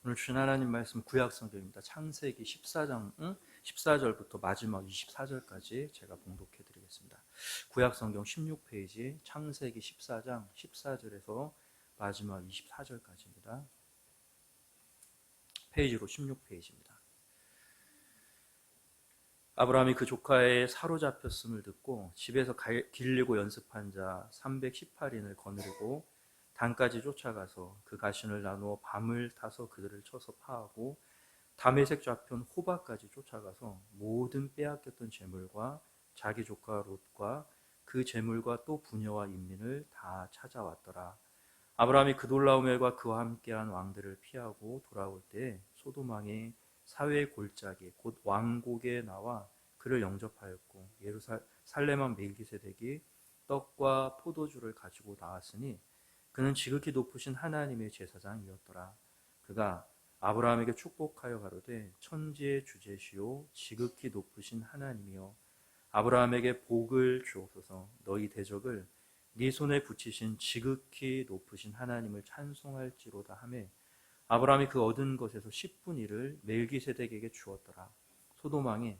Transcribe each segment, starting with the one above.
오늘 주신 하나님 말씀 구약 성경입니다. 창세기 14장 14절부터 마지막 24절까지 제가 봉독해 드리겠습니다. 구약 성경 16페이지 창세기 14장 14절에서 마지막 24절까지입니다. 페이지로 16페이지입니다. 아브라함이 그 조카의 사로잡혔음을 듣고 집에서 길르고 연습한 자 318인을 거느리고 단까지 쫓아가서 그 가신을 나누어 밤을 타서 그들을 쳐서 파하고 다메섹 좌편 호바까지 쫓아가서 모든 빼앗겼던 재물과 자기 조카 롯과 그 재물과 또 부녀와 인민을 다 찾아왔더라. 아브라함이 그돌라오멜과 그와 함께한 왕들을 피하고 돌아올 때 소돔 왕이 사회 골짜기 곧 왕곡에 나와 그를 영접하였고 예루살렘 왕 멜기세덱이 떡과 포도주를 가지고 나왔으니 그는 지극히 높으신 하나님의 제사장이었더라. 그가 아브라함에게 축복하여 가로되 천지의 주제시요 지극히 높으신 하나님이여 아브라함에게 복을 주옵소서. 너희 대적을 네 손에 붙이신 지극히 높으신 하나님을 찬송할지로다 하며 아브라함이 그 얻은 것에서 10분의 1을 멜기세덱에게 주었더라. 소돔 왕이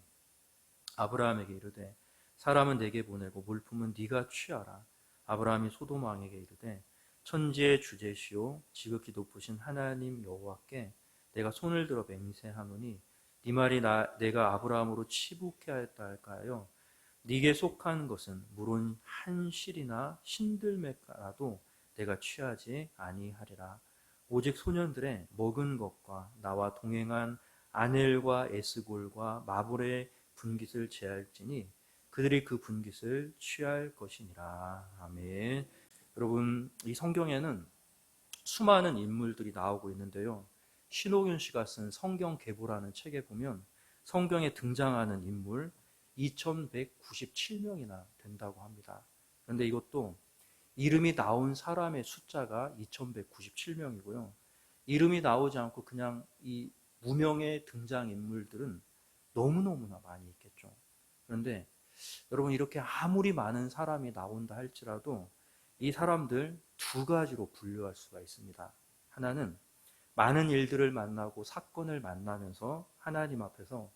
아브라함에게 이르되 사람은 내게 보내고 물품은 네가 취하라. 아브라함이 소돔 왕에게 이르되 천지의 주제시요 지극히 높으신 하나님 여호와께 내가 손을 들어 맹세하노니 네 말이 내가 아브라함으로 치북해 하였다 할까요? 네게 속한 것은 물론 한 실이나 신들매라도 내가 취하지 아니하리라. 오직 소년들의 먹은 것과 나와 동행한 아넬과 에스골과 마볼의 분깃을 제할지니 그들이 그 분깃을 취할 것이니라. 아멘. 여러분, 이 성경에는 수많은 인물들이 나오고 있는데요. 신옥윤 씨가 쓴 성경 계보라는 책에 보면 성경에 등장하는 인물 2197명이나 된다고 합니다. 그런데 이것도 이름이 나온 사람의 숫자가 2197명이고요. 이름이 나오지 않고 그냥 이 무명의 등장인물들은 너무너무나 많이 있겠죠. 그런데 여러분, 이렇게 아무리 많은 사람이 나온다 할지라도 이 사람들 두 가지로 분류할 수가 있습니다. 하나는 많은 일들을 만나고 사건을 만나면서 하나님 앞에서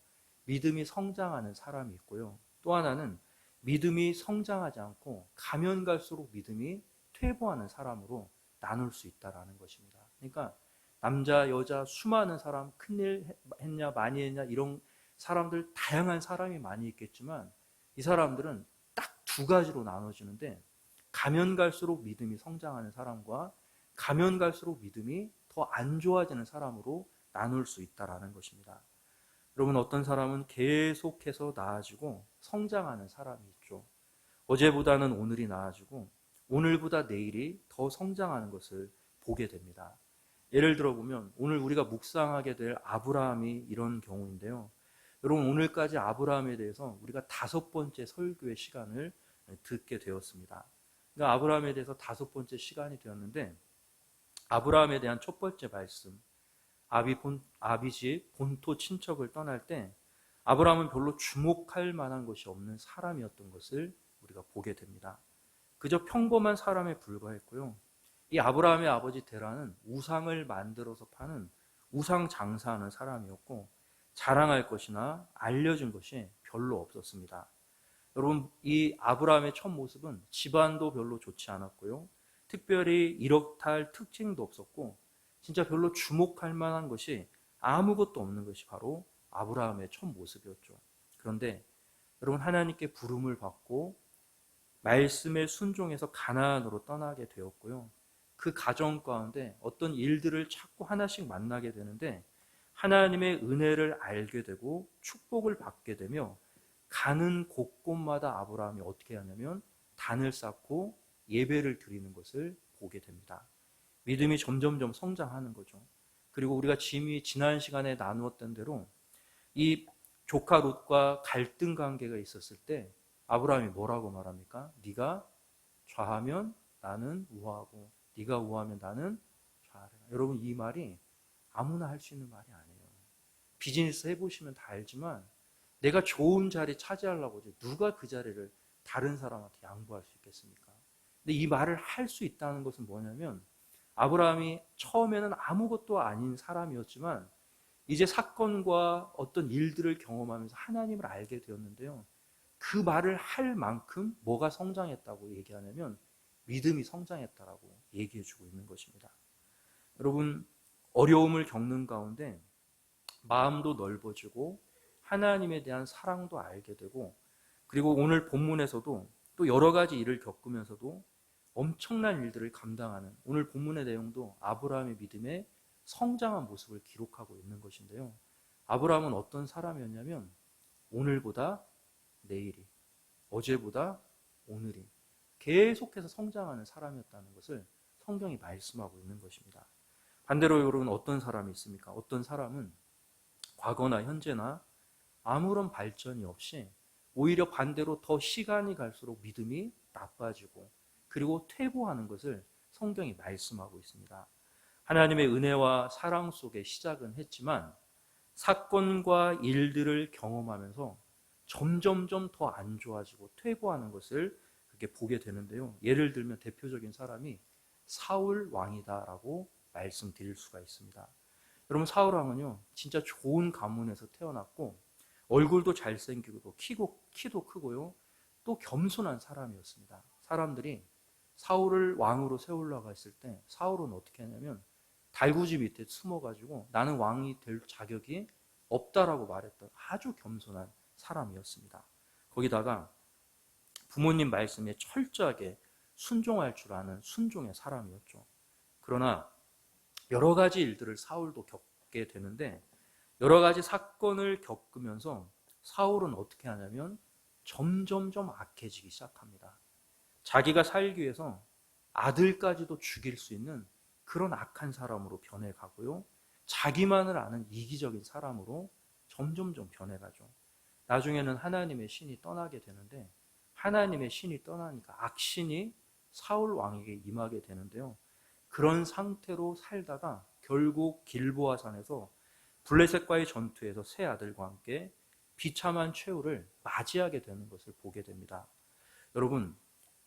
믿음이 성장하는 사람이 있고요. 또 하나는 믿음이 성장하지 않고 가면 갈수록 믿음이 퇴보하는 사람으로 나눌 수 있다는 것입니다. 그러니까 남자, 여자, 수많은 사람, 큰일 했냐, 많이 했냐, 이런 사람들, 다양한 사람이 많이 있겠지만 이 사람들은 딱 두 가지로 나눠지는데 가면 갈수록 믿음이 성장하는 사람과 가면 갈수록 믿음이 더 안 좋아지는 사람으로 나눌 수 있다는 것입니다. 여러분, 어떤 사람은 계속해서 나아지고 성장하는 사람이 있죠. 어제보다는 오늘이 나아지고 오늘보다 내일이 더 성장하는 것을 보게 됩니다. 예를 들어 보면 오늘 우리가 묵상하게 될 아브라함이 이런 경우인데요. 여러분, 오늘까지 아브라함에 대해서 우리가 5번째 설교의 시간을 듣게 되었습니다. 그러니까 아브라함에 대해서 5번째 시간이 되었는데 아브라함에 대한 첫 번째 말씀, 아비집 본토 친척을 떠날 때 아브라함은 별로 주목할 만한 것이 없는 사람이었던 것을 우리가 보게 됩니다. 그저 평범한 사람에 불과했고요. 이 아브라함의 아버지 데라는 우상을 만들어서 파는 우상 장사하는 사람이었고 자랑할 것이나 알려준 것이 별로 없었습니다. 여러분, 이 아브라함의 첫 모습은 집안도 별로 좋지 않았고요. 특별히 이렇다 할 특징도 없었고 진짜 별로 주목할 만한 것이 아무것도 없는 것이 바로 아브라함의 첫 모습이었죠. 그런데 여러분, 하나님께 부름을 받고 말씀에 순종해서 가나안으로 떠나게 되었고요. 그 가정 가운데 어떤 일들을 자꾸 하나씩 만나게 되는데 하나님의 은혜를 알게 되고 축복을 받게 되며 가는 곳곳마다 아브라함이 어떻게 하냐면 단을 쌓고 예배를 드리는 것을 보게 됩니다. 믿음이 점점점 성장하는 거죠. 그리고 우리가 지난 시간에 나누었던 대로 이 조카 롯과 갈등 관계가 있었을 때 아브라함이 뭐라고 말합니까? 네가 좌하면 나는 우하고 네가 우하면 나는 좌하리라. 여러분, 이 말이 아무나 할 수 있는 말이 아니에요. 비즈니스 해보시면 다 알지만 내가 좋은 자리 차지하려고 누가 그 자리를 다른 사람한테 양보할 수 있겠습니까? 근데 이 말을 할 수 있다는 것은 뭐냐면 아브라함이 처음에는 아무것도 아닌 사람이었지만 이제 사건과 어떤 일들을 경험하면서 하나님을 알게 되었는데요. 그 말을 할 만큼 뭐가 성장했다고 얘기하냐면 믿음이 성장했다라고 얘기해 주고 있는 것입니다. 여러분, 어려움을 겪는 가운데 마음도 넓어지고 하나님에 대한 사랑도 알게 되고, 그리고 오늘 본문에서도 또 여러 가지 일을 겪으면서도 엄청난 일들을 감당하는, 오늘 본문의 내용도 아브라함의 믿음의 성장한 모습을 기록하고 있는 것인데요. 아브라함은 어떤 사람이었냐면 오늘보다 내일이, 어제보다 오늘이 계속해서 성장하는 사람이었다는 것을 성경이 말씀하고 있는 것입니다. 반대로 여러분, 어떤 사람이 있습니까? 어떤 사람은 과거나 현재나 아무런 발전이 없이 오히려 반대로 더 시간이 갈수록 믿음이 나빠지고 그리고 퇴보하는 것을 성경이 말씀하고 있습니다. 하나님의 은혜와 사랑 속에 시작은 했지만 사건과 일들을 경험하면서 점점점 더 안 좋아지고 퇴보하는 것을 그렇게 보게 되는데요. 예를 들면 대표적인 사람이 사울 왕이다라고 말씀드릴 수가 있습니다. 여러분, 사울 왕은요, 진짜 좋은 가문에서 태어났고 얼굴도 잘생기고 키도 크고요, 또 겸손한 사람이었습니다. 사람들이 사울을 왕으로 세우려고 했을 때 사울은 어떻게 하냐면 달구지 밑에 숨어가지고 나는 왕이 될 자격이 없다라고 말했던 아주 겸손한 사람이었습니다. 거기다가 부모님 말씀에 철저하게 순종할 줄 아는 순종의 사람이었죠. 그러나 여러 가지 일들을 사울도 겪게 되는데 여러 가지 사건을 겪으면서 사울은 어떻게 하냐면 점점점 악해지기 시작합니다. 자기가 살기 위해서 아들까지도 죽일 수 있는 그런 악한 사람으로 변해가고요. 자기만을 아는 이기적인 사람으로 점점점 변해가죠. 나중에는 하나님의 신이 떠나게 되는데 하나님의 신이 떠나니까 악신이 사울 왕에게 임하게 되는데요. 그런 상태로 살다가 결국 길보아 산에서 블레셋과의 전투에서 세 아들과 함께 비참한 최후를 맞이하게 되는 것을 보게 됩니다. 여러분,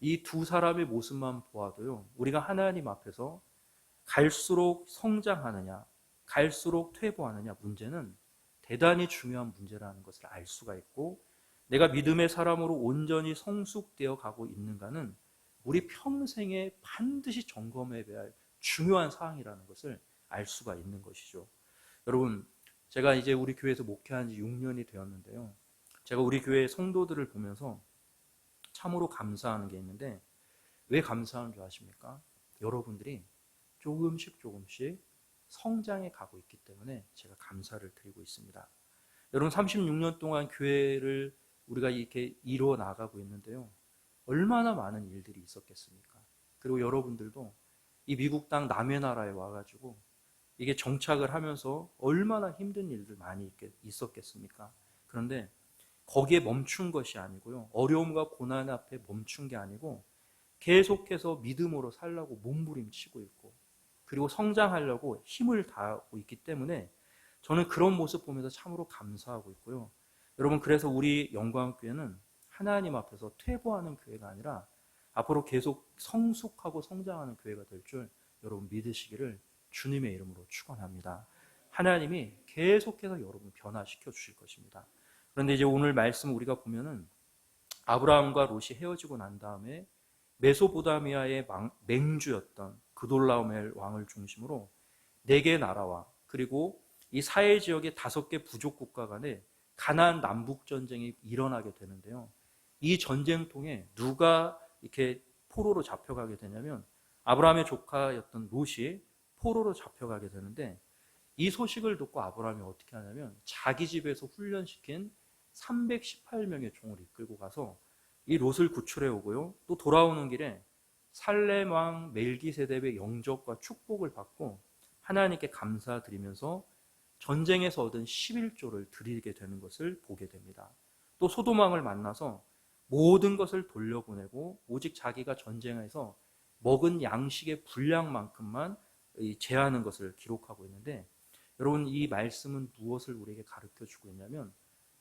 이 두 사람의 모습만 보아도요, 우리가 하나님 앞에서 갈수록 성장하느냐, 갈수록 퇴보하느냐 문제는 대단히 중요한 문제라는 것을 알 수가 있고, 내가 믿음의 사람으로 온전히 성숙되어 가고 있는가는 우리 평생에 반드시 점검해야 할 중요한 사항이라는 것을 알 수가 있는 것이죠. 여러분, 제가 이제 우리 교회에서 목회한 지 6년이 되었는데요. 제가 우리 교회 성도들을 보면서 참으로 감사하는 게 있는데, 왜 감사한 줄 아십니까? 여러분들이 조금씩 성장해 가고 있기 때문에 제가 감사를 드리고 있습니다. 여러분, 36년 동안 교회를 우리가 이렇게 이루어 나가고 있는데요. 얼마나 많은 일들이 있었겠습니까? 그리고 여러분들도 이 미국 땅 남의 나라에 와가지고 이게 정착을 하면서 얼마나 힘든 일들 많이 있었겠습니까? 그런데 거기에 멈춘 것이 아니고요. 어려움과 고난 앞에 멈춘 게 아니고 계속해서 믿음으로 살려고 몸부림치고 있고 그리고 성장하려고 힘을 다하고 있기 때문에 저는 그런 모습 보면서 참으로 감사하고 있고요. 여러분, 그래서 우리 영광교회는 하나님 앞에서 퇴보하는 교회가 아니라 앞으로 계속 성숙하고 성장하는 교회가 될 줄 여러분 믿으시기를 주님의 이름으로 축원합니다. 하나님이 계속해서 여러분 변화시켜 주실 것입니다. 그런데 이제 오늘 말씀 우리가 보면은 아브라함과 롯이 헤어지고 난 다음에 메소포타미아의 맹주였던 그돌라오멜 왕을 중심으로 4개 나라와 그리고 이 사해 지역의 5개 부족 국가 간에 가나안 남북 전쟁이 일어나게 되는데요. 이 전쟁통에 누가 이렇게 포로로 잡혀가게 되냐면 아브라함의 조카였던 롯이 포로로 잡혀가게 되는데, 이 소식을 듣고 아브라함이 어떻게 하냐면 자기 집에서 훈련시킨 318명의 종을 이끌고 가서 이 롯을 구출해 오고요. 또 돌아오는 길에 살렘 왕 멜기세덱의 영접과 축복을 받고 하나님께 감사드리면서 전쟁에서 얻은 11조를 드리게 되는 것을 보게 됩니다. 또 소돔 왕을 만나서 모든 것을 돌려보내고 오직 자기가 전쟁에서 먹은 양식의 분량만큼만 제하는 것을 기록하고 있는데, 여러분, 이 말씀은 무엇을 우리에게 가르쳐 주고 있냐면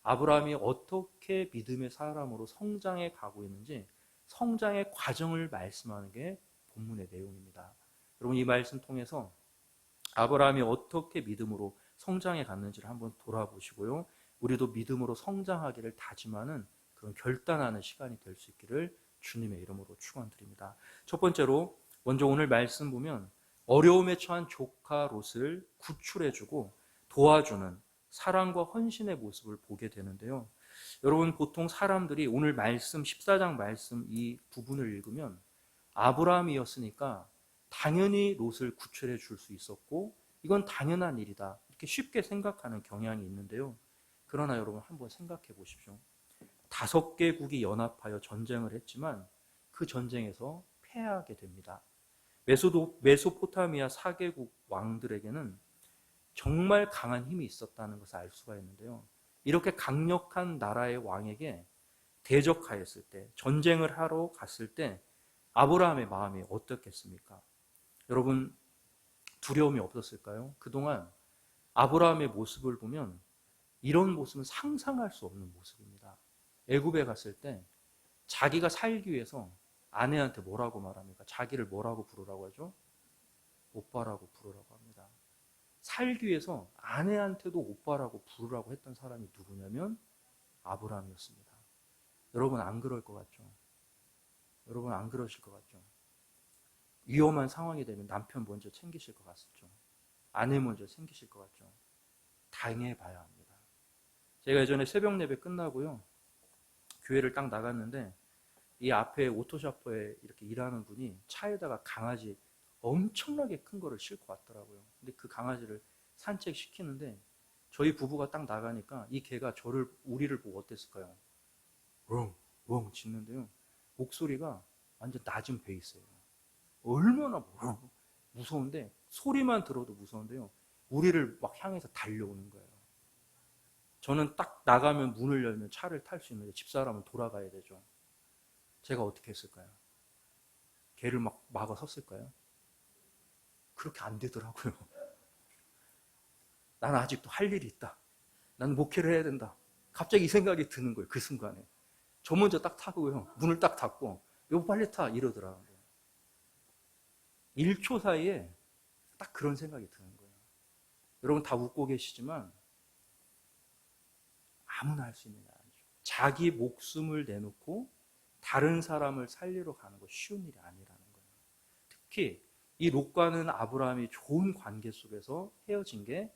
아브라함이 어떻게 믿음의 사람으로 성장해 가고 있는지 성장의 과정을 말씀하는 게 본문의 내용입니다. 여러분, 이 말씀 통해서 아브라함이 어떻게 믿음으로 성장해 갔는지를 한번 돌아보시고요. 우리도 믿음으로 성장하기를 다짐하는 그런 결단하는 시간이 될 수 있기를 주님의 이름으로 축원드립니다. 첫 번째로 먼저 오늘 말씀 보면 어려움에 처한 조카 롯을 구출해주고 도와주는 사랑과 헌신의 모습을 보게 되는데요. 여러분, 보통 사람들이 오늘 말씀 14장 말씀 이 부분을 읽으면 아브라함이었으니까 당연히 롯을 구출해 줄 수 있었고 이건 당연한 일이다 이렇게 쉽게 생각하는 경향이 있는데요. 그러나 여러분, 한번 생각해 보십시오. 5개국이 연합하여 전쟁을 했지만 그 전쟁에서 패하게 됩니다. 메소포타미아 4개국 왕들에게는 정말 강한 힘이 있었다는 것을 알 수가 있는데요. 이렇게 강력한 나라의 왕에게 대적하였을 때, 전쟁을 하러 갔을 때 아브라함의 마음이 어떻겠습니까? 여러분, 두려움이 없었을까요? 그동안 아브라함의 모습을 보면 이런 모습은 상상할 수 없는 모습입니다. 애굽에 갔을 때 자기가 살기 위해서 아내한테 뭐라고 말합니까? 자기를 뭐라고 부르라고 하죠? 오빠라고 부르라고 합니다. 살기 위해서 아내한테도 오빠라고 부르라고 했던 사람이 누구냐면 아브라함이었습니다. 여러분, 안 그럴 것 같죠? 여러분, 안 그러실 것 같죠? 위험한 상황이 되면 남편 먼저 챙기실 것 같죠? 아내 먼저 챙기실 것 같죠? 당해봐야 합니다. 제가 예전에 새벽 예배 끝나고요, 교회를 딱 나갔는데 이 앞에 오토샤퍼에 이렇게 일하는 분이 차에다가 강아지 엄청나게 큰 거를 싣고 왔더라고요. 근데 그 강아지를 산책시키는데 저희 부부가 딱 나가니까 이 개가 우리를 보고 어땠을까요? 웡 짖는데요. 목소리가 완전 낮은 베이스예요. 얼마나 무서운데, 소리만 들어도 무서운데요. 우리를 막 향해서 달려오는 거예요. 저는 딱 나가면 문을 열면 차를 탈 수 있는데 집사람은 돌아가야 되죠. 제가 어떻게 했을까요? 걔를 막 막아 섰을까요? 그렇게 안 되더라고요. 나는 아직도 할 일이 있다. 나는 목회를 해야 된다. 갑자기 이 생각이 드는 거예요. 그 순간에. 저 먼저 딱 타고요. 문을 딱 닫고 여보 빨리 타 이러더라고요. 1초 사이에 딱 그런 생각이 드는 거예요. 여러분 다 웃고 계시지만 아무나 할 수 있는 게 아니죠. 자기 목숨을 내놓고 다른 사람을 살리러 가는 거 쉬운 일이 아니라는 거예요. 특히 이 롯과는 아브라함이 좋은 관계 속에서 헤어진 게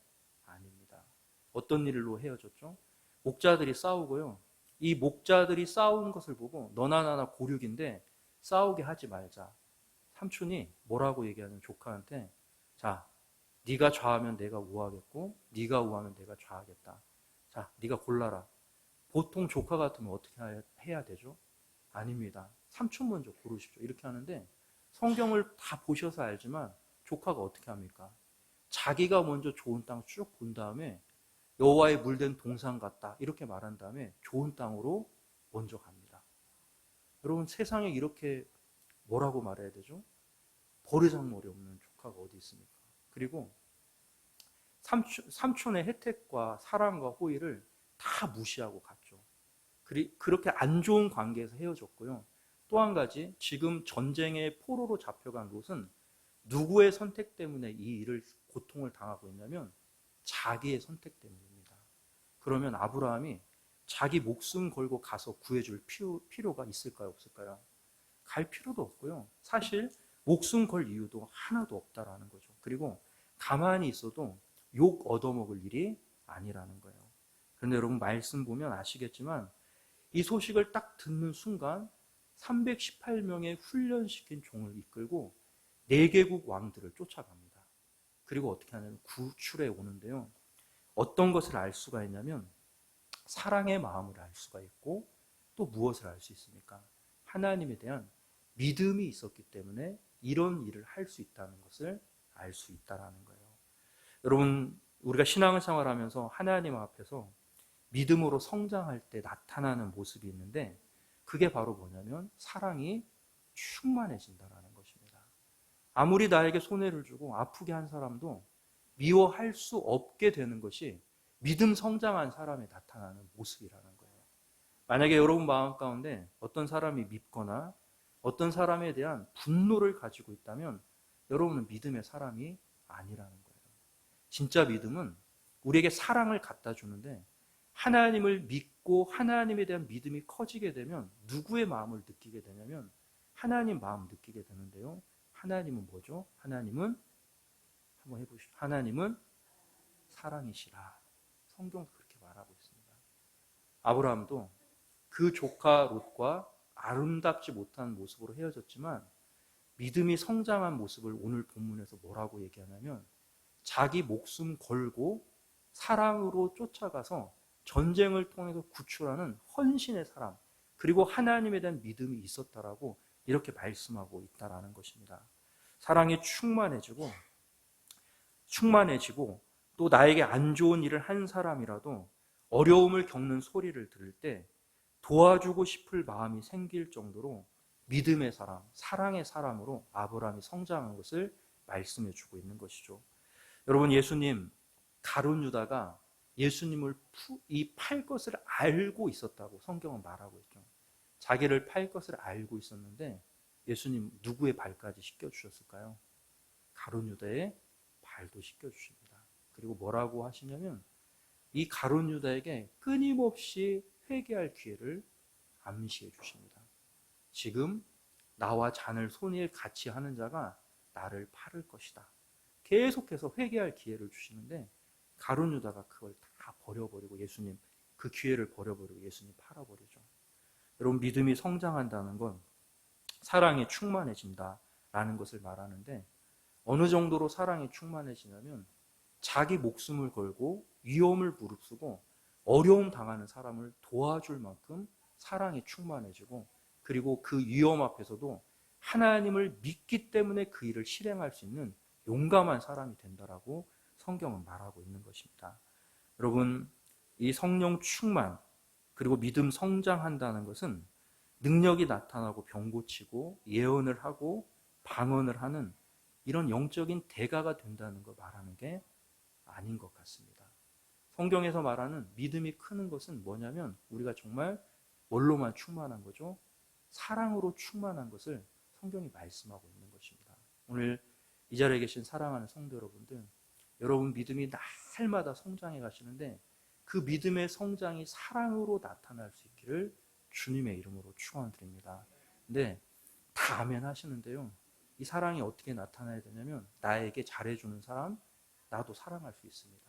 아닙니다. 어떤 일로 헤어졌죠? 목자들이 싸우고요. 이 목자들이 싸우는 것을 보고 너나 나나 고륙인데 싸우게 하지 말자. 삼촌이 뭐라고 얘기하는 조카한테, 자, 네가 좌하면 내가 우하겠고 네가 우하면 내가 좌하겠다. 자, 네가 골라라. 보통 조카 같으면 어떻게 해야 되죠? 아닙니다. 삼촌 먼저 고르십시오. 이렇게 하는데 성경을 다 보셔서 알지만 조카가 어떻게 합니까? 자기가 먼저 좋은 땅 쭉 본 다음에 여호와의 물된 동산 같다 이렇게 말한 다음에 좋은 땅으로 먼저 갑니다. 여러분, 세상에 이렇게 뭐라고 말해야 되죠? 버르장머리 없는 조카가 어디 있습니까? 그리고 삼촌의 혜택과 사랑과 호의를 다 무시하고 갔죠. 그렇게 안 좋은 관계에서 헤어졌고요. 또 한 가지, 지금 전쟁의 포로로 잡혀간 롯은 누구의 선택 때문에 이 일을 고통을 당하고 있냐면 자기의 선택 때문입니다. 그러면 아브라함이 자기 목숨 걸고 가서 구해줄 필요가 있을까요? 없을까요? 갈 필요도 없고요. 사실 목숨 걸 이유도 하나도 없다라는 거죠. 그리고 가만히 있어도 욕 얻어먹을 일이 아니라는 거예요. 그런데 여러분, 말씀 보면 아시겠지만 이 소식을 딱 듣는 순간 318명의 훈련시킨 종을 이끌고 4개국 왕들을 쫓아갑니다. 그리고 어떻게 하냐면 구출해 오는데요. 어떤 것을 알 수가 있냐면 사랑의 마음을 알 수가 있고 또 무엇을 알 수 있습니까? 하나님에 대한 믿음이 있었기 때문에 이런 일을 할 수 있다는 것을 알 수 있다는 거예요. 여러분, 우리가 신앙생활 하면서 하나님 앞에서 믿음으로 성장할 때 나타나는 모습이 있는데 그게 바로 뭐냐면 사랑이 충만해진다는 것입니다. 아무리 나에게 손해를 주고 아프게 한 사람도 미워할 수 없게 되는 것이 믿음 성장한 사람에 나타나는 모습이라는 거예요. 만약에 여러분 마음 가운데 어떤 사람이 밉거나 어떤 사람에 대한 분노를 가지고 있다면 여러분은 믿음의 사람이 아니라는 거예요. 진짜 믿음은 우리에게 사랑을 갖다 주는데, 하나님을 믿고 하나님에 대한 믿음이 커지게 되면 누구의 마음을 느끼게 되냐면 하나님 마음 느끼게 되는데요. 하나님은 뭐죠? 하나님은 한번 해보시죠. 하나님은 사랑이시라. 성경도 그렇게 말하고 있습니다. 아브라함도 그 조카 롯과 아름답지 못한 모습으로 헤어졌지만 믿음이 성장한 모습을 오늘 본문에서 뭐라고 얘기하냐면 자기 목숨 걸고 사랑으로 쫓아가서 전쟁을 통해서 구출하는 헌신의 사람, 그리고 하나님에 대한 믿음이 있었다라고 이렇게 말씀하고 있다라는 것입니다. 사랑이 충만해지고 또 나에게 안 좋은 일을 한 사람이라도 어려움을 겪는 소리를 들을 때 도와주고 싶을 마음이 생길 정도로 믿음의 사람, 사랑의 사람으로 아브라함이 성장한 것을 말씀해 주고 있는 것이죠. 여러분, 예수님, 가룟 유다가 예수님을 팔 것을 알고 있었다고 성경은 말하고 있죠. 자기를 팔 것을 알고 있었는데 예수님 누구의 발까지 씻겨주셨을까요? 가룟 유다의 발도 씻겨주십니다. 그리고 뭐라고 하시냐면 이 가룟 유다에게 끊임없이 회개할 기회를 암시해 주십니다. 지금 나와 잔을 손에 같이 하는 자가 나를 팔을 것이다. 계속해서 회개할 기회를 주시는데 가룟 유다가 그걸 다 버려버리고 예수님, 그 기회를 버려버리고 예수님 팔아버리죠. 여러분, 믿음이 성장한다는 건 사랑이 충만해진다라는 것을 말하는데, 어느 정도로 사랑이 충만해지냐면 자기 목숨을 걸고 위험을 무릅쓰고 어려움 당하는 사람을 도와줄 만큼 사랑이 충만해지고, 그리고 그 위험 앞에서도 하나님을 믿기 때문에 그 일을 실행할 수 있는 용감한 사람이 된다라고 성경은 말하고 있는 것입니다. 여러분, 이 성령 충만 그리고 믿음 성장한다는 것은 능력이 나타나고 병 고치고 예언을 하고 방언을 하는 이런 영적인 대가가 된다는 걸 말하는 게 아닌 것 같습니다. 성경에서 말하는 믿음이 크는 것은 뭐냐면 우리가 정말 뭘로만 충만한 거죠? 사랑으로 충만한 것을 성경이 말씀하고 있는 것입니다. 오늘 이 자리에 계신 사랑하는 성도 여러분들, 여러분 믿음이 날마다 성장해 가시는데 그 믿음의 성장이 사랑으로 나타날 수 있기를 주님의 이름으로 축원드립니다. 근데 다 아멘 하시는데요. 이 사랑이 어떻게 나타나야 되냐면 나에게 잘해주는 사람, 나도 사랑할 수 있습니다.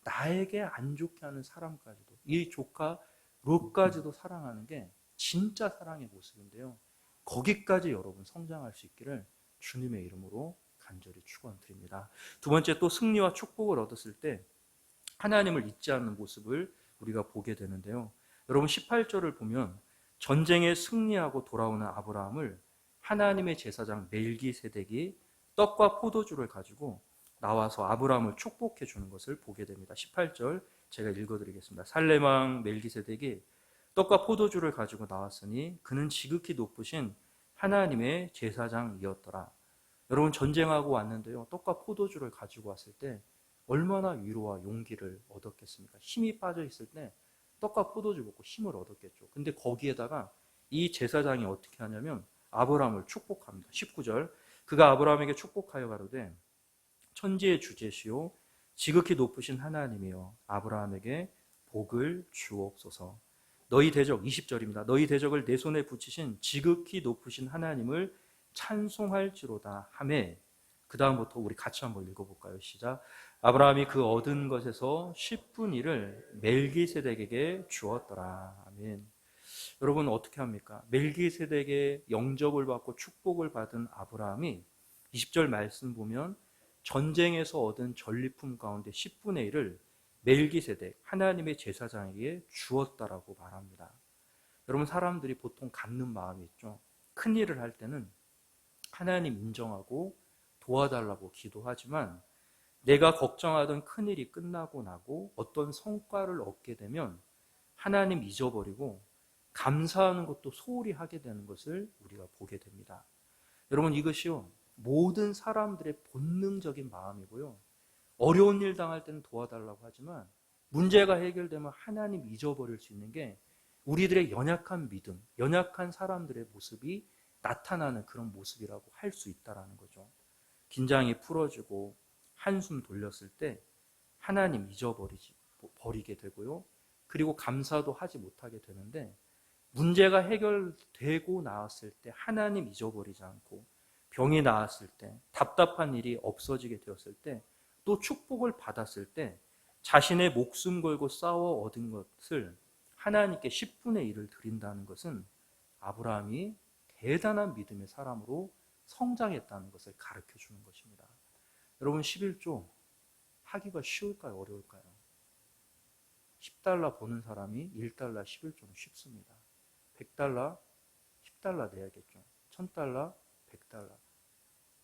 나에게 안 좋게 하는 사람까지도, 이 조카 롯까지도 사랑하는 게 진짜 사랑의 모습인데요. 거기까지 여러분 성장할 수 있기를 주님의 이름으로 간절히 축원드립니다. 두 번째, 또 승리와 축복을 얻었을 때 하나님을 잊지 않는 모습을 우리가 보게 되는데요. 여러분 18절을 보면 전쟁에 승리하고 돌아오는 아브라함을 하나님의 제사장 멜기세덱이 떡과 포도주를 가지고 나와서 아브라함을 축복해 주는 것을 보게 됩니다. 18절 제가 읽어드리겠습니다. 살레망 멜기세덱이 떡과 포도주를 가지고 나왔으니 그는 지극히 높으신 하나님의 제사장이었더라. 여러분, 전쟁하고 왔는데요, 떡과 포도주를 가지고 왔을 때 얼마나 위로와 용기를 얻었겠습니까? 힘이 빠져 있을 때 떡과 포도주 먹고 힘을 얻었겠죠. 근데 거기에다가 이 제사장이 어떻게 하냐면 아브라함을 축복합니다. 19절, 그가 아브라함에게 축복하여 가로되 천지의 주제시요 지극히 높으신 하나님이여 아브라함에게 복을 주옵소서. 너희 대적, 20절입니다. 너희 대적을 내 손에 붙이신 지극히 높으신 하나님을 찬송할지로다 하매, 그 다음부터 우리 같이 한번 읽어볼까요? 시작. 아브라함이 그 얻은 것에서 10분의 1을 멜기세덱에게 주었더라. 아멘. 여러분 어떻게 합니까? 멜기세덱의 영접을 받고 축복을 받은 아브라함이 20절 말씀 보면 전쟁에서 얻은 전리품 가운데 10분의 1을 멜기세덱, 하나님의 제사장에게 주었다라고 말합니다. 여러분, 사람들이 보통 갖는 마음이 있죠. 큰 일을 할 때는 하나님 인정하고 도와달라고 기도하지만 내가 걱정하던 큰일이 끝나고 나고 어떤 성과를 얻게 되면 하나님 잊어버리고 감사하는 것도 소홀히 하게 되는 것을 우리가 보게 됩니다. 여러분, 이것이요 모든 사람들의 본능적인 마음이고요, 어려운 일 당할 때는 도와달라고 하지만 문제가 해결되면 하나님 잊어버릴 수 있는 게 우리들의 연약한 믿음, 연약한 사람들의 모습이 나타나는 그런 모습이라고 할 수 있다는 거죠. 긴장이 풀어지고 한숨 돌렸을 때 하나님 버리게 되고요. 그리고 감사도 하지 못하게 되는데, 문제가 해결되고 나왔을 때 하나님 잊어버리지 않고, 병이 나았을 때, 답답한 일이 없어지게 되었을 때, 또 축복을 받았을 때 자신의 목숨 걸고 싸워 얻은 것을 하나님께 10분의 1을 드린다는 것은 아브라함이 대단한 믿음의 사람으로 성장했다는 것을 가르쳐 주는 것입니다. 여러분, 11조 하기가 쉬울까요? 어려울까요? 10달러 버는 사람이 1달러 11조는 쉽습니다. 100달러 10달러 내야겠죠. 1000달러 100달러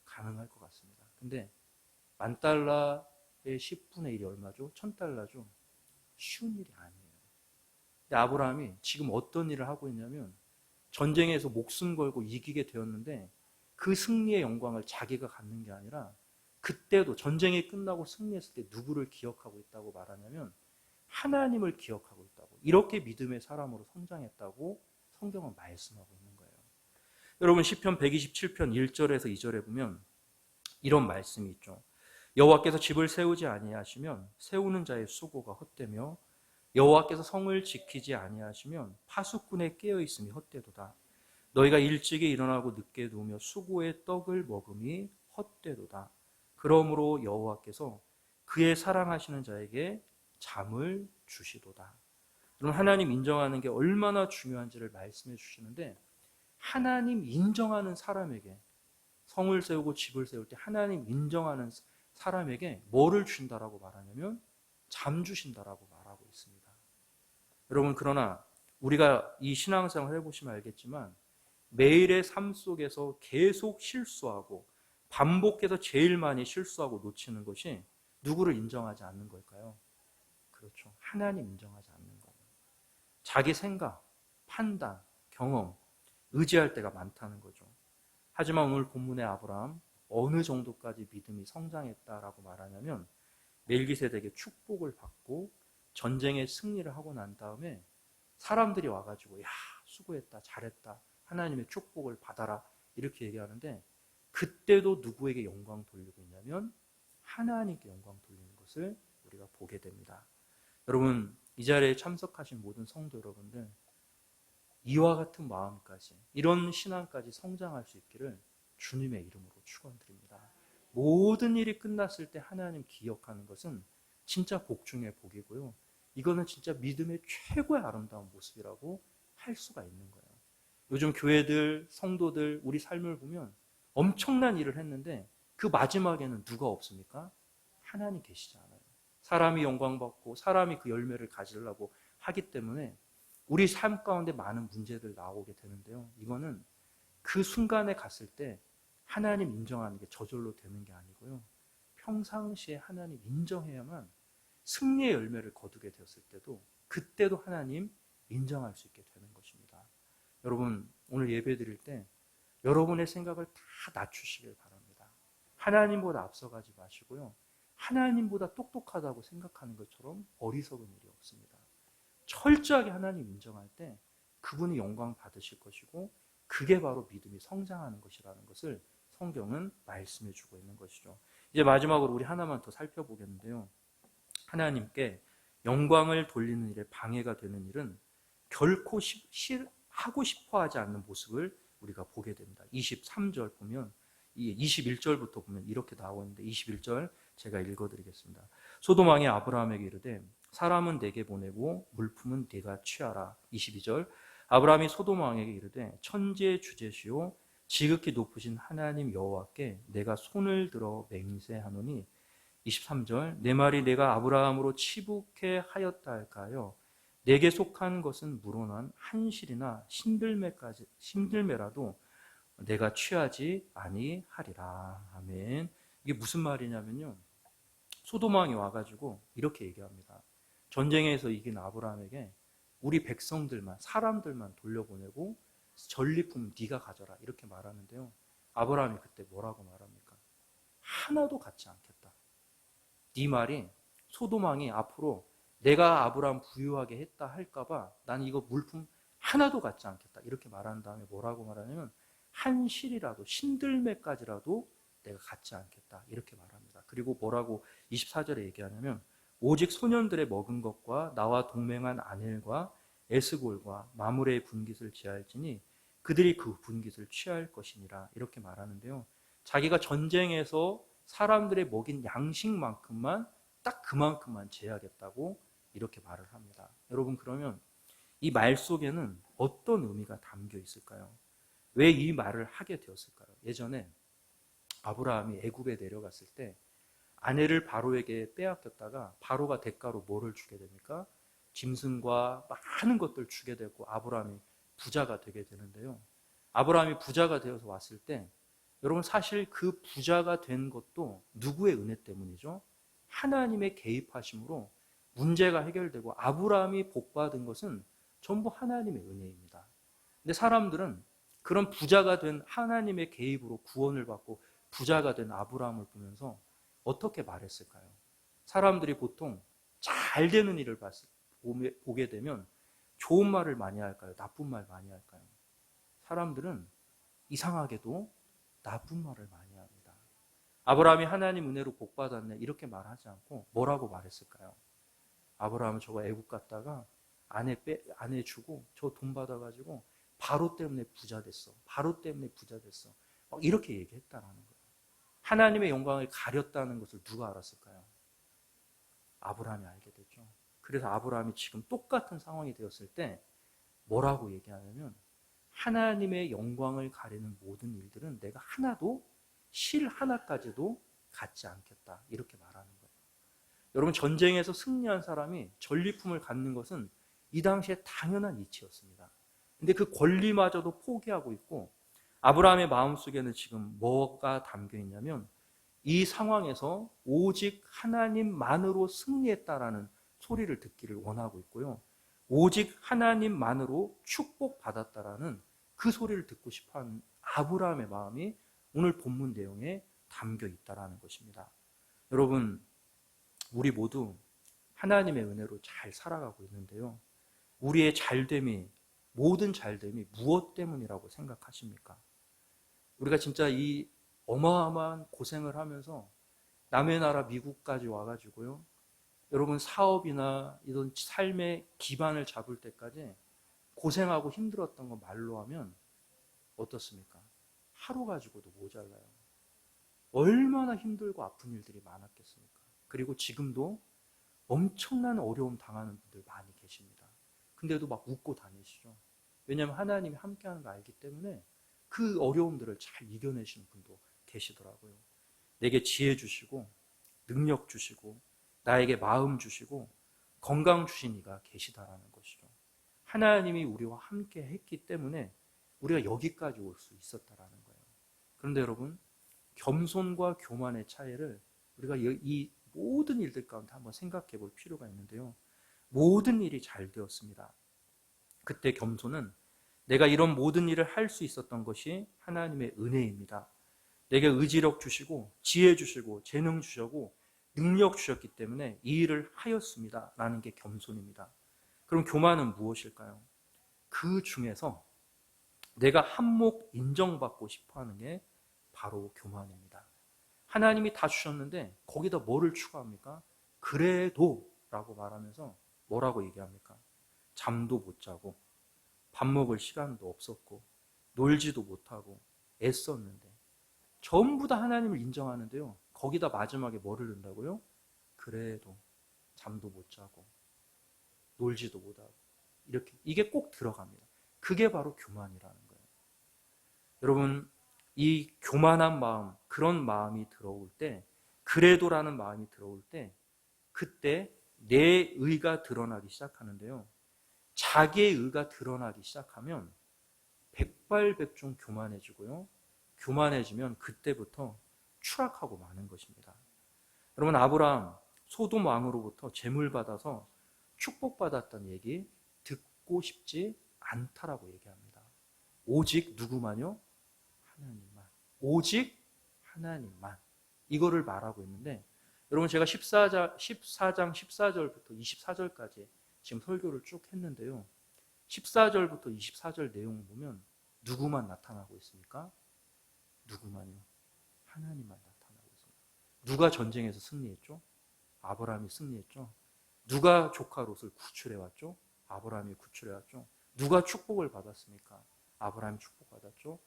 가능할 것 같습니다. 근데 10,000달러의 10분의 1이 얼마죠? 1000달러죠. 쉬운 일이 아니에요. 근데 아브라함이 지금 어떤 일을 하고 있냐면, 전쟁에서 목숨 걸고 이기게 되었는데 그 승리의 영광을 자기가 갖는 게 아니라, 그때도 전쟁이 끝나고 승리했을 때 누구를 기억하고 있다고 말하냐면 하나님을 기억하고 있다고, 이렇게 믿음의 사람으로 성장했다고 성경은 말씀하고 있는 거예요. 여러분, 시편 127편 1절에서 2절에 보면 이런 말씀이 있죠. 여호와께서 집을 세우지 아니하시면 세우는 자의 수고가 헛되며 여호와께서 성을 지키지 아니하시면 파수꾼의 깨어 있음이 헛되도다. 너희가 일찍이 일어나고 늦게 누우며 수고의 떡을 먹음이 헛되도다. 그러므로 여호와께서 그의 사랑하시는 자에게 잠을 주시도다. 여러분, 하나님 인정하는 게 얼마나 중요한지를 말씀해 주시는데, 하나님 인정하는 사람에게, 성을 세우고 집을 세울 때 하나님 인정하는 사람에게 뭐를 준다라고 말하냐면 잠 주신다라고 말하고 있습니다. 여러분, 그러나 우리가 이 신앙생활을 해보시면 알겠지만 매일의 삶 속에서 계속 실수하고 반복해서 제일 많이 실수하고 놓치는 것이 누구를 인정하지 않는 걸까요? 그렇죠. 하나님 인정하지 않는 거예요. 자기 생각, 판단, 경험, 의지할 때가 많다는 거죠. 하지만 오늘 본문의 아브라함, 어느 정도까지 믿음이 성장했다라고 말하냐면, 멜기세덱의 축복을 받고 전쟁에 승리를 하고 난 다음에 사람들이 와가지고 야, 수고했다, 잘했다, 하나님의 축복을 받아라, 이렇게 얘기하는데, 그때도 누구에게 영광 돌리고 있냐면 하나님께 영광 돌리는 것을 우리가 보게 됩니다. 여러분, 이 자리에 참석하신 모든 성도 여러분들, 이와 같은 마음까지, 이런 신앙까지 성장할 수 있기를 주님의 이름으로 축원드립니다. 모든 일이 끝났을 때 하나님 기억하는 것은 진짜 복 중의 복이고요. 이거는 진짜 믿음의 최고의 아름다운 모습이라고 할 수가 있는 거예요. 요즘 교회들, 성도들, 우리 삶을 보면 엄청난 일을 했는데 그 마지막에는 누가 없습니까? 하나님 계시지 않아요. 사람이 영광받고 사람이 그 열매를 가지려고 하기 때문에 우리 삶 가운데 많은 문제들 나오게 되는데요. 이거는 그 순간에 갔을 때 하나님 인정하는 게 저절로 되는 게 아니고요. 평상시에 하나님 인정해야만 승리의 열매를 거두게 되었을 때도, 그때도 하나님 인정할 수 있게 되는 것입니다. 여러분, 오늘 예배 드릴 때 여러분의 생각을 다 낮추시길 바랍니다. 하나님보다 앞서가지 마시고요. 하나님보다 똑똑하다고 생각하는 것처럼 어리석은 일이 없습니다. 철저하게 하나님 인정할 때 그분이 영광 받으실 것이고, 그게 바로 믿음이 성장하는 것이라는 것을 성경은 말씀해 주고 있는 것이죠. 이제 마지막으로 우리 하나만 더 살펴보겠는데요. 하나님께 영광을 돌리는 일에 방해가 되는 일은 결코 하고 싶어 하지 않는 모습을 우리가 보게 됩니다. 23절 보면, 21절부터 보면 이렇게 나오고 있는데, 21절 제가 읽어드리겠습니다. 소돔 왕이 아브라함에게 이르되 사람은 내게 보내고 물품은 네가 취하라. 22절 아브라함이 소돔 왕에게 이르되 천지의 주제시오 지극히 높으신 하나님 여호와께 내가 손을 들어 맹세하노니. 23절 내 말이 내가 아브라함으로 치북해 하였다 할까요? 내게 속한 것은 물어난 한 실이나 신들매라도 내가 취하지 아니하리라. 아멘. 이게 무슨 말이냐면요, 소돔 왕이 와가지고 이렇게 얘기합니다. 전쟁에서 이긴 아브라함에게 우리 백성들만, 사람들만 돌려보내고 전리품 네가 가져라, 이렇게 말하는데요. 아브라함이 그때 뭐라고 말합니까? 하나도 갖지 않겠다. 네 말이, 소돔 왕이 앞으로 내가 아브라함 부유하게 했다 할까봐 난 이거 물품 하나도 갖지 않겠다, 이렇게 말한 다음에 뭐라고 말하냐면 한 실이라도, 신들매까지라도 내가 갖지 않겠다. 이렇게 말합니다. 그리고 뭐라고 24절에 얘기하냐면 오직 소년들의 먹은 것과 나와 동맹한 아넬과 에스골과 마므레의 분깃을 제할지니 그들이 그 분깃을 취할 것이니라. 이렇게 말하는데요. 자기가 전쟁에서 사람들의 먹인 양식만큼만 딱 그만큼만 제하겠다고 이렇게 말을 합니다. 여러분, 그러면 이 말 속에는 어떤 의미가 담겨 있을까요? 왜 이 말을 하게 되었을까요? 예전에 아브라함이 애굽에 내려갔을 때 아내를 바로에게 빼앗겼다가 바로가 대가로 뭐를 주게 됩니까? 짐승과 많은 것들 주게 되고 아브라함이 부자가 되게 되는데요. 아브라함이 부자가 되어서 왔을 때 여러분, 사실 그 부자가 된 것도 누구의 은혜 때문이죠? 하나님의 개입하심으로 문제가 해결되고 아브라함이 복받은 것은 전부 하나님의 은혜입니다. 근데 사람들은 그런 부자가 된 하나님의 개입으로 구원을 받고 부자가 된 아브라함을 보면서 어떻게 말했을까요? 사람들이 보통 잘 되는 일을 보게 되면 좋은 말을 많이 할까요? 나쁜 말 많이 할까요? 사람들은 이상하게도 나쁜 말을 많이 합니다. 아브라함이 하나님 은혜로 복받았네 이렇게 말하지 않고 뭐라고 말했을까요? 아브라함은 저거 애국 갔다가 아내 주고 저 돈 받아가지고 바로 때문에 부자 됐어. 바로 때문에 부자 됐어. 막 이렇게 얘기했다라는 거예요. 하나님의 영광을 가렸다는 것을 누가 알았을까요? 아브라함이 알게 되죠. 그래서 아브라함이 지금 똑같은 상황이 되었을 때 뭐라고 얘기하냐면 하나님의 영광을 가리는 모든 일들은 내가 하나도 실 하나까지도 갖지 않겠다. 이렇게 말하는 거예요. 여러분, 전쟁에서 승리한 사람이 전리품을 갖는 것은 이 당시에 당연한 이치였습니다. 근데 그 권리마저도 포기하고 있고 아브라함의 마음속에는 지금 뭐가 담겨 있냐면 이 상황에서 오직 하나님만으로 승리했다라는 소리를 듣기를 원하고 있고요. 오직 하나님만으로 축복받았다라는 그 소리를 듣고 싶어하는 아브라함의 마음이 오늘 본문 내용에 담겨 있다라는 것입니다. 여러분, 우리 모두 하나님의 은혜로 잘 살아가고 있는데요. 우리의 잘됨이, 모든 잘됨이 무엇 때문이라고 생각하십니까? 우리가 진짜 이 어마어마한 고생을 하면서 남의 나라 미국까지 와가지고요. 여러분, 사업이나 이런 삶의 기반을 잡을 때까지 고생하고 힘들었던 거 말로 하면 어떻습니까? 하루 가지고도 모자라요. 얼마나 힘들고 아픈 일들이 많았겠습니까? 그리고 지금도 엄청난 어려움 당하는 분들 많이 계십니다. 근데도 막 웃고 다니시죠. 왜냐하면 하나님이 함께하는 거 알기 때문에 그 어려움들을 잘 이겨내시는 분도 계시더라고요. 내게 지혜 주시고 능력 주시고 나에게 마음 주시고 건강 주신 이가 계시다라는 것이죠. 하나님이 우리와 함께 했기 때문에 우리가 여기까지 올 수 있었다라는 거예요. 그런데 여러분, 겸손과 교만의 차이를 우리가 이 모든 일들 가운데 한번 생각해 볼 필요가 있는데요. 모든 일이 잘 되었습니다. 그때 겸손은 내가 이런 모든 일을 할 수 있었던 것이 하나님의 은혜입니다. 내게 의지력 주시고 지혜 주시고 재능 주시고 능력 주셨기 때문에 이 일을 하였습니다. 라는 게 겸손입니다. 그럼 교만은 무엇일까요? 그 중에서 내가 한몫 인정받고 싶어하는 게 바로 교만입니다. 하나님이 다 주셨는데 거기다 뭐를 추가합니까? 그래도 라고 말하면서 뭐라고 얘기합니까? 잠도 못 자고 밥 먹을 시간도 없었고 놀지도 못하고 애썼는데 전부 다 하나님을 인정하는데요. 거기다 마지막에 뭐를 넣는다고요? 그래도 잠도 못 자고 놀지도 못하고 이렇게 이게 꼭 들어갑니다. 그게 바로 교만이라는 거예요. 여러분, 이 교만한 마음, 그런 마음이 들어올 때, 그래도라는 마음이 들어올 때 그때 내 의가 드러나기 시작하는데요. 자기의 의가 드러나기 시작하면 백발백중 교만해지고요. 교만해지면 그때부터 추락하고 마는 것입니다. 여러분, 아브라함 소돔 왕으로부터 재물 받아서 축복받았던 얘기 듣고 싶지 않다라고 얘기합니다. 오직 누구만요? 하나님만. 오직 하나님만. 이거를 말하고 있는데 여러분, 제가 14장 14절부터 24절까지 지금 설교를 쭉 했는데요. 14절부터 24절 내용을 보면 누구만 나타나고 있습니까? 누구만요? 하나님만 나타나고 있습니다. 누가 전쟁에서 승리했죠? 아브라함이 승리했죠. 누가 조카 롯을 구출해왔죠? 아브라함이 구출해왔죠. 누가 축복을 받았습니까? 아브라함이 축복받았죠.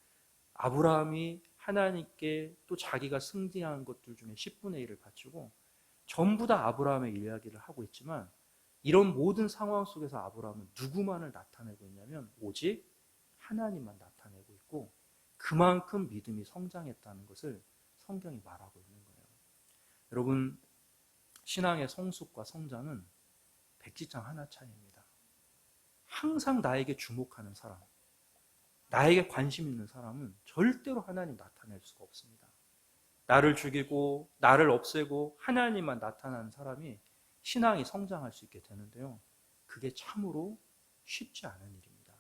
아브라함이 하나님께 또 자기가 승리한 것들 중에 10분의 1을 바치고 전부 다 아브라함의 이야기를 하고 있지만 이런 모든 상황 속에서 아브라함은 누구만을 나타내고 있냐면 오직 하나님만 나타내고 있고 그만큼 믿음이 성장했다는 것을 성경이 말하고 있는 거예요. 여러분, 신앙의 성숙과 성장은 백지장 하나 차이입니다. 항상 나에게 주목하는 사람, 나에게 관심 있는 사람은 절대로 하나님 나타낼 수가 없습니다. 나를 죽이고 나를 없애고 하나님만 나타나는 사람이 신앙이 성장할 수 있게 되는데요. 그게 참으로 쉽지 않은 일입니다.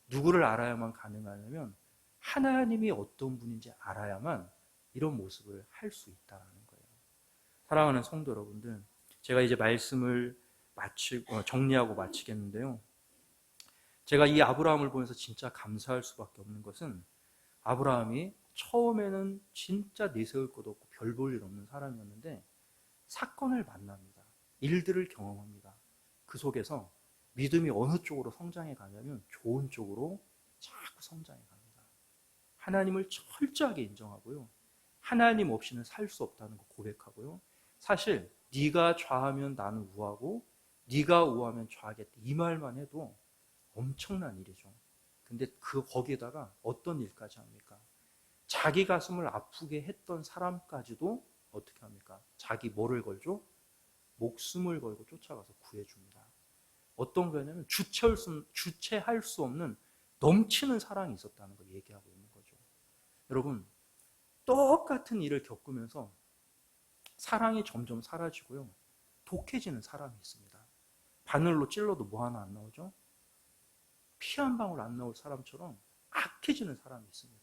누구를 알아야만 가능하냐면 하나님이 어떤 분인지 알아야만 이런 모습을 할 수 있다는 거예요. 사랑하는 성도 여러분들, 제가 이제 말씀을 정리하고 마치겠는데요. 제가 이 아브라함을 보면서 진짜 감사할 수밖에 없는 것은 아브라함이 처음에는 진짜 내세울 것 없고 별 볼 일 없는 사람이었는데 사건을 만납니다. 일들을 경험합니다. 그 속에서 믿음이 어느 쪽으로 성장해 가냐면 좋은 쪽으로 자꾸 성장해 갑니다. 하나님을 철저하게 인정하고요. 하나님 없이는 살 수 없다는 거 고백하고요. 사실 네가 좌하면 나는 우하고 네가 우하면 좌하겠다 이 말만 해도 엄청난 일이죠. 근데 거기에다가 어떤 일까지 합니까? 자기 가슴을 아프게 했던 사람까지도 어떻게 합니까? 자기 뭐를 걸죠? 목숨을 걸고 쫓아가서 구해줍니다. 어떤 거냐면 주체할 수 없는 넘치는 사랑이 있었다는 걸 얘기하고 있는 거죠. 여러분, 똑같은 일을 겪으면서 사랑이 점점 사라지고요. 독해지는 사람이 있습니다. 바늘로 찔러도 뭐 하나 안 나오죠? 피 한 방울 안 나올 사람처럼 악해지는 사람이 있습니다.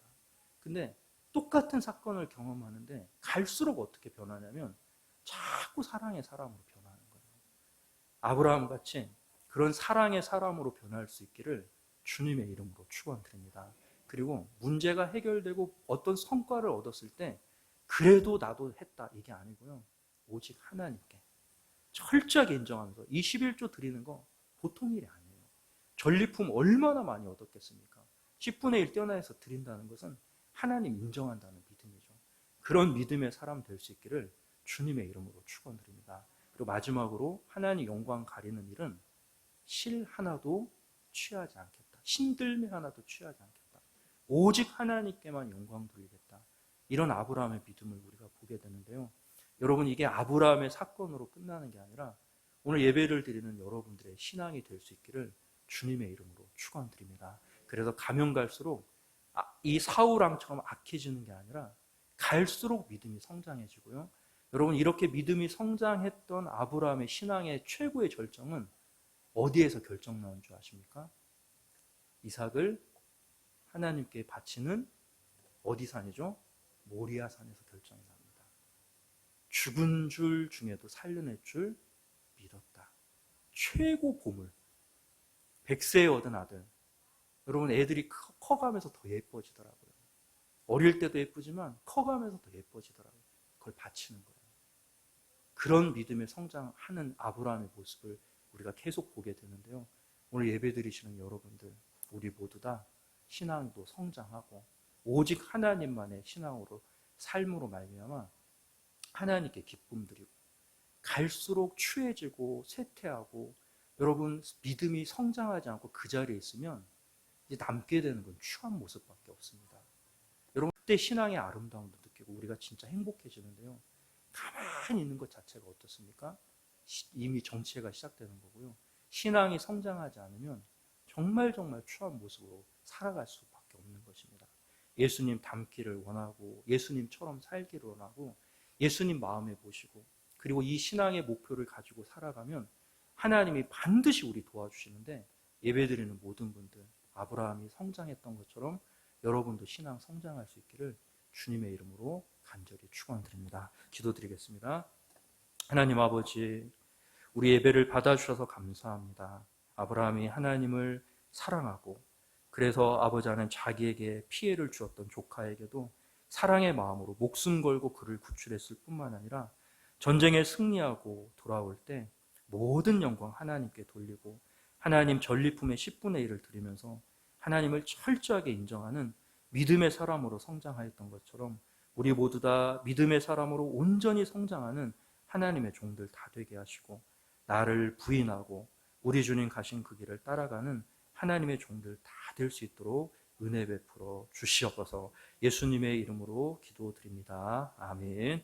근데 똑같은 사건을 경험하는데 갈수록 어떻게 변하냐면 자꾸 사랑의 사람으로 변하는 거예요. 아브라함 같이 그런 사랑의 사람으로 변할 수 있기를 주님의 이름으로 축원드립니다. 그리고 문제가 해결되고 어떤 성과를 얻었을 때 그래도 나도 했다 이게 아니고요. 오직 하나님께 철저하게 인정하면서 21조 드리는 거 보통 일이 아니에요. 전리품 얼마나 많이 얻었겠습니까? 10분의 1 떼어내서 드린다는 것은 하나님 인정한다는 믿음이죠. 그런 믿음의 사람 될 수 있기를 주님의 이름으로 축원드립니다. 그리고 마지막으로 하나님 영광 가리는 일은 실 하나도 취하지 않겠다. 신들매 하나도 취하지 않겠다. 오직 하나님께만 영광 돌리겠다. 이런 아브라함의 믿음을 우리가 보게 되는데요. 여러분, 이게 아브라함의 사건으로 끝나는 게 아니라 오늘 예배를 드리는 여러분들의 신앙이 될 수 있기를 주님의 이름으로 축원드립니다. 그래서 가면 갈수록 이 사울왕처럼 악해지는 게 아니라 갈수록 믿음이 성장해지고요. 여러분, 이렇게 믿음이 성장했던 아브라함의 신앙의 최고의 절정은 어디에서 결정 나온 줄 아십니까? 이삭을 하나님께 바치는 어디 산이죠? 모리아 산에서 결정이 납니다. 죽은 줄 중에도 살려낼 줄 믿었다. 최고 보물. 100세에 얻은 아들. 여러분, 애들이 커가면서 더 예뻐지더라고요. 어릴 때도 예쁘지만 커가면서 더 예뻐지더라고요. 그걸 바치는 거예요. 그런 믿음의 성장하는 아브라함의 모습을 우리가 계속 보게 되는데요. 오늘 예배드리시는 여러분들, 우리 모두 다 신앙도 성장하고 오직 하나님만의 신앙으로 삶으로 말미암아 하나님께 기쁨 드리고 갈수록 추해지고 쇠퇴하고 여러분 믿음이 성장하지 않고 그 자리에 있으면 이제 남게 되는 건 추한 모습밖에 없습니다. 여러분 그때 신앙의 아름다움도 느끼고 우리가 진짜 행복해지는데요. 가만히 있는 것 자체가 어떻습니까? 이미 정체가 시작되는 거고요. 신앙이 성장하지 않으면 정말 추한 모습으로 살아갈 수밖에 없는 것입니다. 예수님 닮기를 원하고 예수님처럼 살기를 원하고 예수님 마음에 보시고 그리고 이 신앙의 목표를 가지고 살아가면 하나님이 반드시 우리 도와주시는데 예배드리는 모든 분들 아브라함이 성장했던 것처럼 여러분도 신앙 성장할 수 있기를 주님의 이름으로 간절히 축원드립니다. 기도드리겠습니다. 하나님 아버지, 우리 예배를 받아주셔서 감사합니다. 아브라함이 하나님을 사랑하고 그래서 아버지 안에 자기에게 피해를 주었던 조카에게도 사랑의 마음으로 목숨 걸고 그를 구출했을 뿐만 아니라 전쟁에 승리하고 돌아올 때 모든 영광 하나님께 돌리고 하나님 전리품의 10분의 1을 드리면서 하나님을 철저하게 인정하는 믿음의 사람으로 성장하였던 것처럼 우리 모두 다 믿음의 사람으로 온전히 성장하는 하나님의 종들 다 되게 하시고 나를 부인하고 우리 주님 가신 그 길을 따라가는 하나님의 종들 다 될 수 있도록 은혜 베풀어 주시옵소서. 예수님의 이름으로 기도드립니다. 아멘.